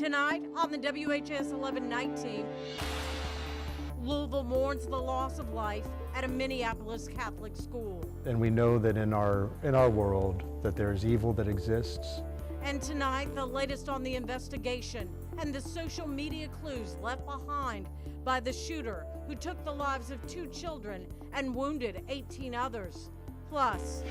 Tonight on the WHAS11 night team, Louisville mourns the loss of life at a Minneapolis Catholic school. And we know that in our world that there is evil that exists. And tonight, the latest on the investigation and the social media clues left behind by the shooter who took the lives of 2 children and wounded 18 others. Plus,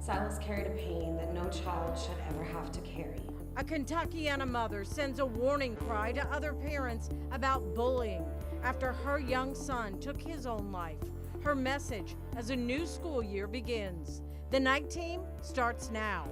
Silas carried a pain that no child should ever have to carry. A Kentuckiana mother sends a warning cry to other parents about bullying after her young son took his own life. Her message as a new school year begins. The night team starts now.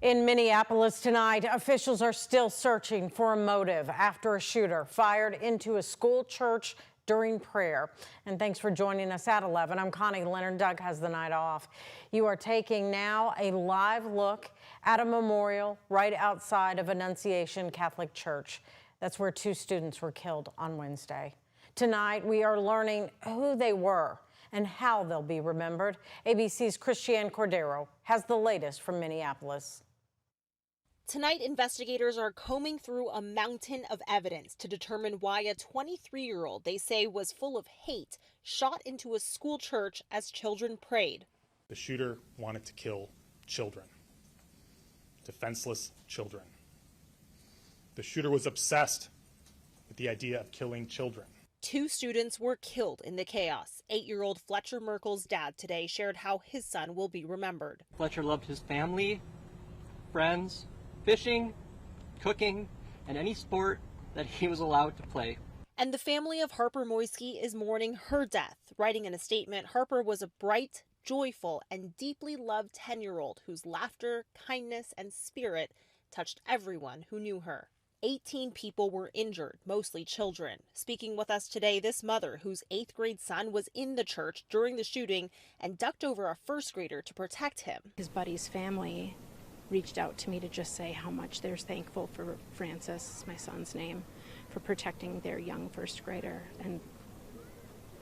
In Minneapolis tonight, officials are still searching for a motive after a shooter fired into a school church during prayer. And thanks for joining us at 11. I'm Connie Leonard. Doug has the night off. You are taking now a live look at a memorial right outside of Annunciation Catholic Church. That's where 2 students were killed on Wednesday. Tonight, we are learning who they were and how they'll be remembered. ABC's Christiane Cordero has the latest from Minneapolis. Tonight, investigators are combing through a mountain of evidence to determine why a 23-year-old they say was full of hate shot into a school church as children prayed. The shooter wanted to kill children, defenseless children. The shooter was obsessed with the idea of killing children. 2 students were killed in the chaos. 8-year-old Fletcher Merkel's dad today shared how his son will be remembered. Fletcher loved his family, friends, fishing, cooking, and any sport that he was allowed to play. And the family of Harper Moisky is mourning her death. Writing in a statement, Harper was a bright, joyful, and deeply loved 10-year-old whose laughter, kindness, and spirit touched everyone who knew her. 18 people were injured, mostly children. Speaking with us today, this mother whose 8th grade son was in the church during the shooting and ducked over a 1st grader to protect him. His buddy's family reached out to me to just say how much they're thankful for Francis, my son's name, for protecting their young 1st grader. And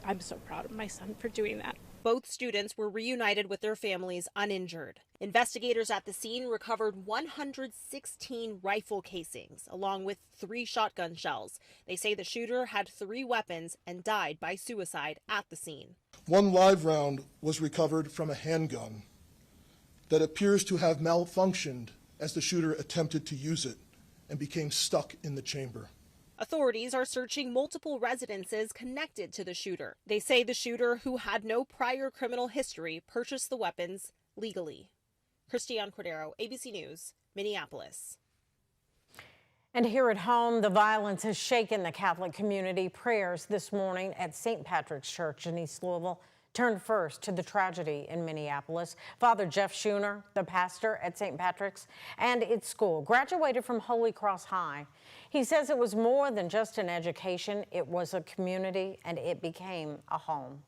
I'm so proud of my son for doing that. Both students were reunited with their families uninjured. Investigators at the scene recovered 116 rifle casings, along with 3 shotgun shells. They say the shooter had 3 weapons and died by suicide at the scene. 1 live round was recovered from a handgun that appears to have malfunctioned as the shooter attempted to use it and became stuck in the chamber. Authorities are searching multiple residences connected to the shooter. They say the shooter, who had no prior criminal history, purchased the weapons legally. Christiane Cordero, ABC News, Minneapolis. And here at home, the violence has shaken the Catholic community. Prayers this morning at St. Patrick's Church in East Louisville turned first to the tragedy in Minneapolis. Father Jeff Schooner, the pastor at St. Patrick's and its school, graduated from Holy Cross High. He says it was more than just an education, it was a community, and it became a home.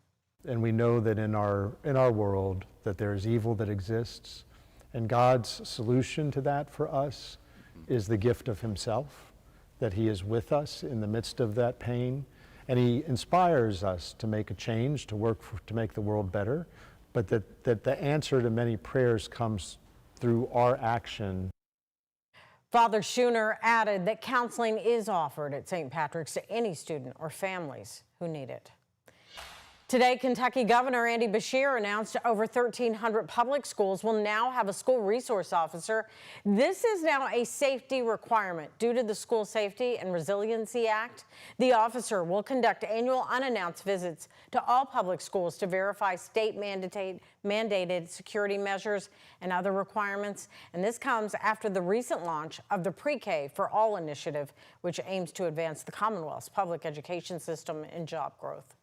And we know that in our world that there is evil that exists, and God's solution to that for us is the gift of himself, that he is with us in the midst of that pain. And he inspires us to make a change, to work to make the world better, but that the answer to many prayers comes through our action. Father Schooner added that counseling is offered at St. Patrick's to any student or families who need it. Today, Kentucky Governor Andy Beshear announced over 1,300 public schools will now have a school resource officer. This is now a safety requirement due to the School Safety and Resiliency Act. The officer will conduct annual unannounced visits to all public schools to verify state mandated security measures and other requirements. And this comes after the recent launch of the Pre-K for All initiative, which aims to advance the Commonwealth's public education system and job growth.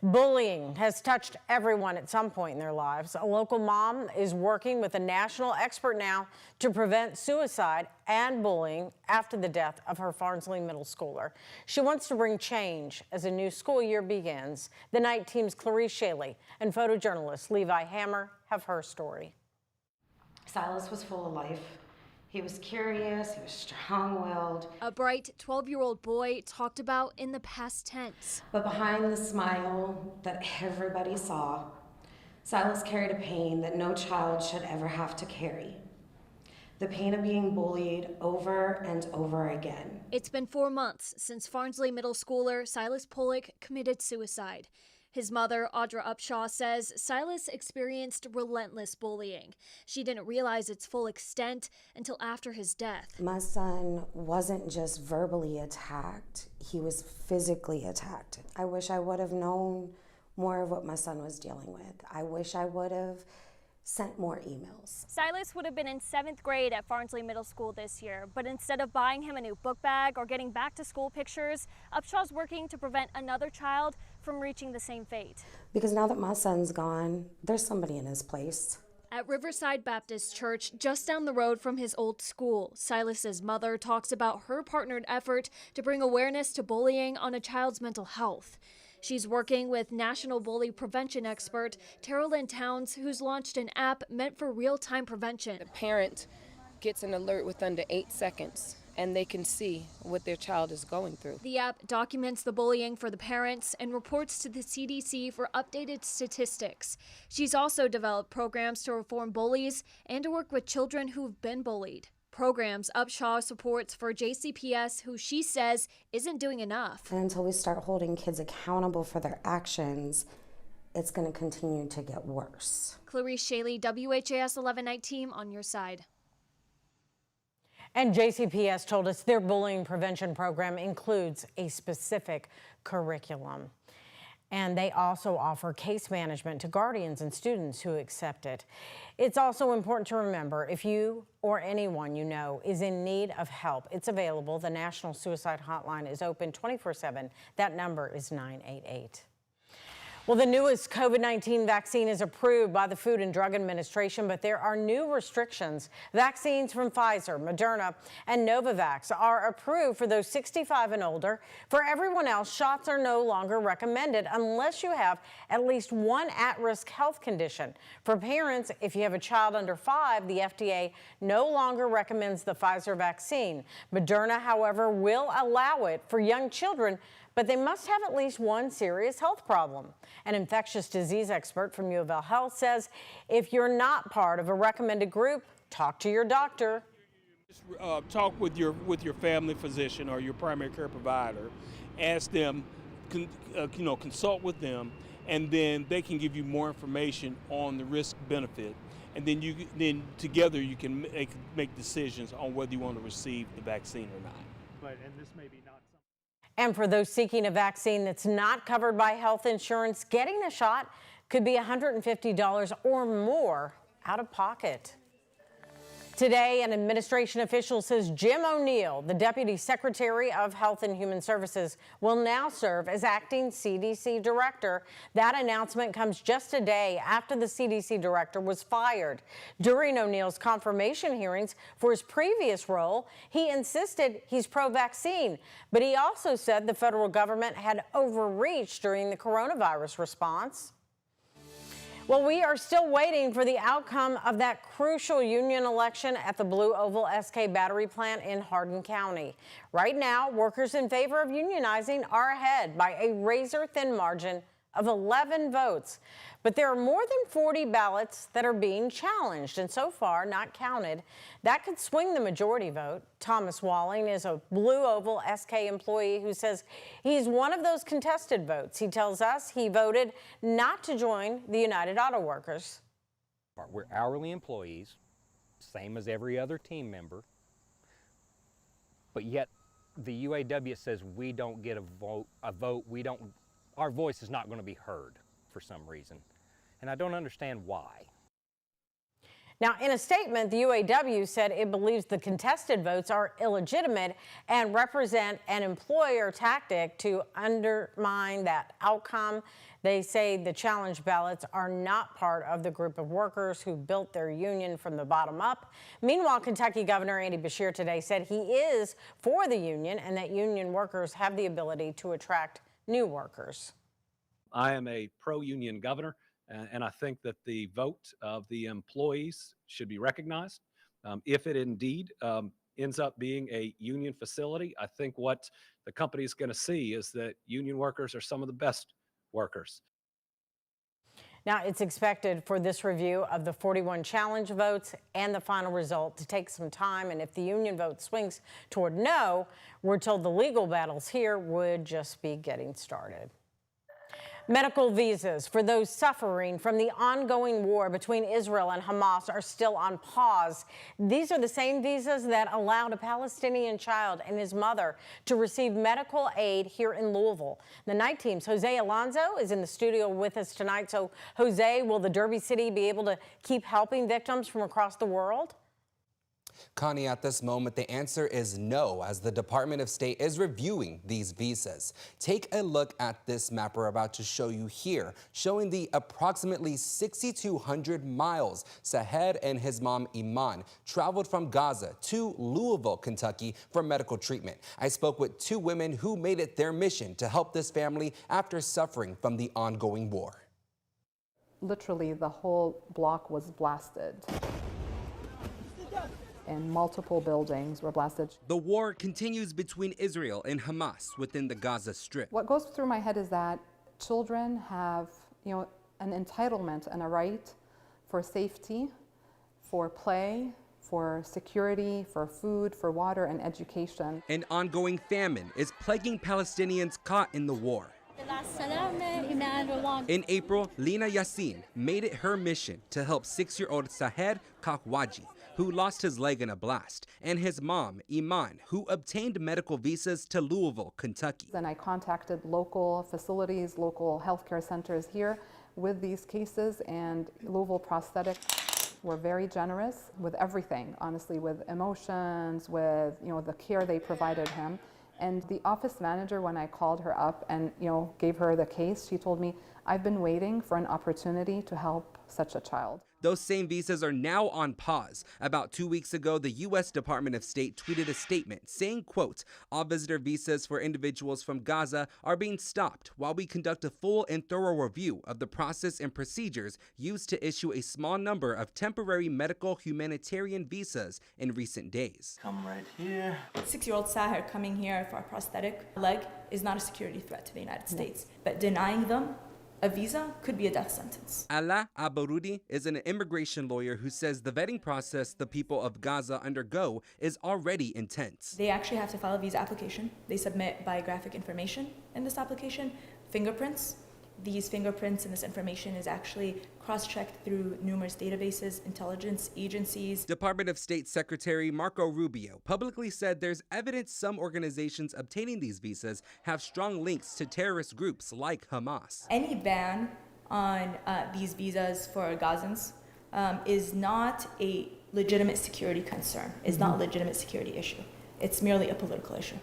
Bullying has touched everyone at some point in their lives. A local mom is working with a national expert now to prevent suicide and bullying after the death of her Farnsley middle schooler. She wants to bring change as a new school year begins. The night team's Clarice Shaley and photojournalist Levi Hammer have her story. Silas was full of life. He was curious, he was strong-willed. A bright 12-year-old boy talked about in the past tense. But behind the smile that everybody saw, Silas carried a pain that no child should ever have to carry. The pain of being bullied over and over again. It's been 4 months since Farnsley middle schooler Silas Pollock committed suicide. His mother, Audra Upshaw, says Silas experienced relentless bullying. She didn't realize its full extent until after his death. My son wasn't just verbally attacked, he was physically attacked. I wish I would have known more of what my son was dealing with. I wish I would have sent more emails. Silas would have been in 7th grade at Farnsley Middle School this year, but instead of buying him a new book bag or getting back to school pictures, Upshaw's working to prevent another child from reaching the same fate. Because now that my son's gone, there's somebody in his place. At Riverside Baptist Church, just down the road from his old school, Silas's mother talks about her partnered effort to bring awareness to bullying on a child's mental health. She's working with national bully prevention expert Tara Lynn Towns, who's launched an app meant for real-time prevention. The parent gets an alert with under 8 seconds, and they can see what their child is going through. The app documents the bullying for the parents and reports to the CDC for updated statistics. She's also developed programs to reform bullies and to work with children who've been bullied. Programs Upshaw supports for JCPS, who she says isn't doing enough. And until we start holding kids accountable for their actions, it's going to continue to get worse. Clarice Shaley, WHAS 11 Night Team, on your side. And JCPS told us their bullying prevention program includes a specific curriculum. And they also offer case management to guardians and students who accept it. It's also important to remember, if you or anyone you know is in need of help, it's available. The National Suicide Hotline is open 24/7. That number is 988. Well, the newest COVID-19 vaccine is approved by the Food and Drug Administration, but there are new restrictions. Vaccines from Pfizer, Moderna, and Novavax are approved for those 65 and older. For everyone else, shots are no longer recommended unless you have at least one at-risk health condition. For parents, if you have a child under 5, the FDA no longer recommends the Pfizer vaccine. Moderna, however, will allow it for young children, but they must have at least one serious health problem. An infectious disease expert from U of L Health says if you're not part of a recommended group, talk to your doctor. Talk with your family physician or your primary care provider. Ask them, consult with them, and then they can give you more information on the risk benefit. And then together you can make decisions on whether you want to receive the vaccine or not. And this may be not. And for those seeking a vaccine that's not covered by health insurance, getting a shot could be $150 or more out of pocket. Today, an administration official says Jim O'Neill, the Deputy Secretary of Health and Human Services, will now serve as acting CDC director. That announcement comes just a day after the CDC director was fired. During O'Neill's confirmation hearings for his previous role, he insisted he's pro-vaccine, but he also said the federal government had overreached during the coronavirus response. Well, we are still waiting for the outcome of that crucial union election at the Blue Oval SK battery plant in Hardin County. Right now, workers in favor of unionizing are ahead by a razor-thin margin of 11 votes. But there are more than 40 ballots that are being challenged and so far not counted. That could swing the majority vote. Thomas Walling is a Blue Oval SK employee who says he's one of those contested votes. He tells us he voted not to join the United Auto Workers. We're hourly employees, same as every other team member, but yet the UAW says we don't get a vote. Our voice is not going to be heard for some reason, and I don't understand why. Now, in a statement, the UAW said it believes the contested votes are illegitimate and represent an employer tactic to undermine that outcome. They say the challenge ballots are not part of the group of workers who built their union from the bottom up. Meanwhile, Kentucky Governor Andy Beshear today said he is for the union and that union workers have the ability to attract new workers. I am a pro-union governor, and I think that the vote of the employees should be recognized. If it indeed ends up being a union facility, I think what the company is going to see is that union workers are some of the best workers. Now, it's expected for this review of the 41 challenge votes and the final result to take some time. And if the union vote swings toward no, we're told the legal battles here would just be getting started. Medical visas for those suffering from the ongoing war between Israel and Hamas are still on pause. These are the same visas that allowed a Palestinian child and his mother to receive medical aid here in Louisville. The night team's Jose Alonso is in the studio with us tonight. So, Jose, will the Derby City be able to keep helping victims from across the world? Connie, at this moment, the answer is no, as the Department of State is reviewing these visas. Take a look at this map we're about to show you here, showing the approximately 6,200 miles Sahed and his mom, Iman, traveled from Gaza to Louisville, Kentucky for medical treatment. I spoke with two women who made it their mission to help this family after suffering from the ongoing war. Literally, the whole block was blasted, and multiple buildings were blasted. The war continues between Israel and Hamas within the Gaza Strip. What goes through my head is that children have, an entitlement and a right for safety, for play, for security, for food, for water, and education. An ongoing famine is plaguing Palestinians caught in the war. In April, Lina Yassin made it her mission to help 6-year-old Sahed Kakwaji, who lost his leg in a blast, and his mom, Iman, who obtained medical visas to Louisville, Kentucky. Then I contacted local facilities, local healthcare centers here with these cases, and Louisville Prosthetic were very generous with everything, honestly, with emotions, with the care they provided him. And the office manager, when I called her up and gave her the case, she told me, I've been waiting for an opportunity to help such a child. Those same visas are now on pause. About 2 weeks ago, the U.S. Department of State tweeted a statement saying, quote, all visitor visas for individuals from Gaza are being stopped while we conduct a full and thorough review of the process and procedures used to issue a small number of temporary medical humanitarian visas in recent days. Come right here. 6-year-old Sahar coming here for a prosthetic leg is not a security threat to the United States, but denying them a visa could be a death sentence. Ala Abarudi is an immigration lawyer who says the vetting process the people of Gaza undergo is already intense. They actually have to file a visa application. They submit biographic information in this application, fingerprints. These fingerprints and this information is actually cross-checked through numerous databases, intelligence agencies. Department of State Secretary Marco Rubio publicly said there's evidence some organizations obtaining these visas have strong links to terrorist groups like Hamas. Any ban on these visas for Gazans is not a legitimate security concern, is not a legitimate security issue. It's merely a political issue.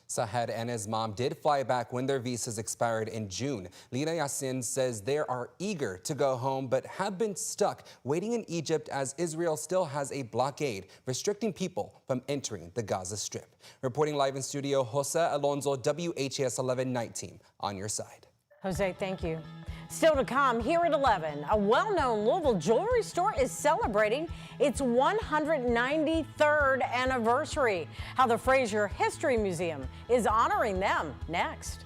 Sahed and his mom did fly back when their visas expired in June. Lina Yassin says they are eager to go home but have been stuck waiting in Egypt as Israel still has a blockade restricting people from entering the Gaza Strip. Reporting live in studio, Jose Alonso, WHAS11 Night Team, on your side. Jose, thank you. Still to come, here at 11, a well-known Louisville jewelry store is celebrating its 193rd anniversary. How the Fraser History Museum is honoring them next.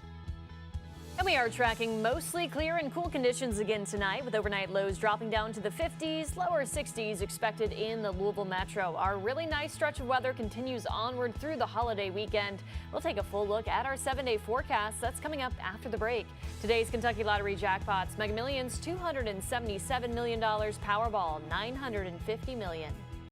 And we are tracking mostly clear and cool conditions again tonight, with overnight lows dropping down to the 50s, lower 60s expected in the Louisville metro. Our really nice stretch of weather continues onward through the holiday weekend. We'll take a full look at our 7-day forecast. That's coming up after the break. Today's Kentucky Lottery jackpots: Mega Millions $277 million, Powerball $950 million.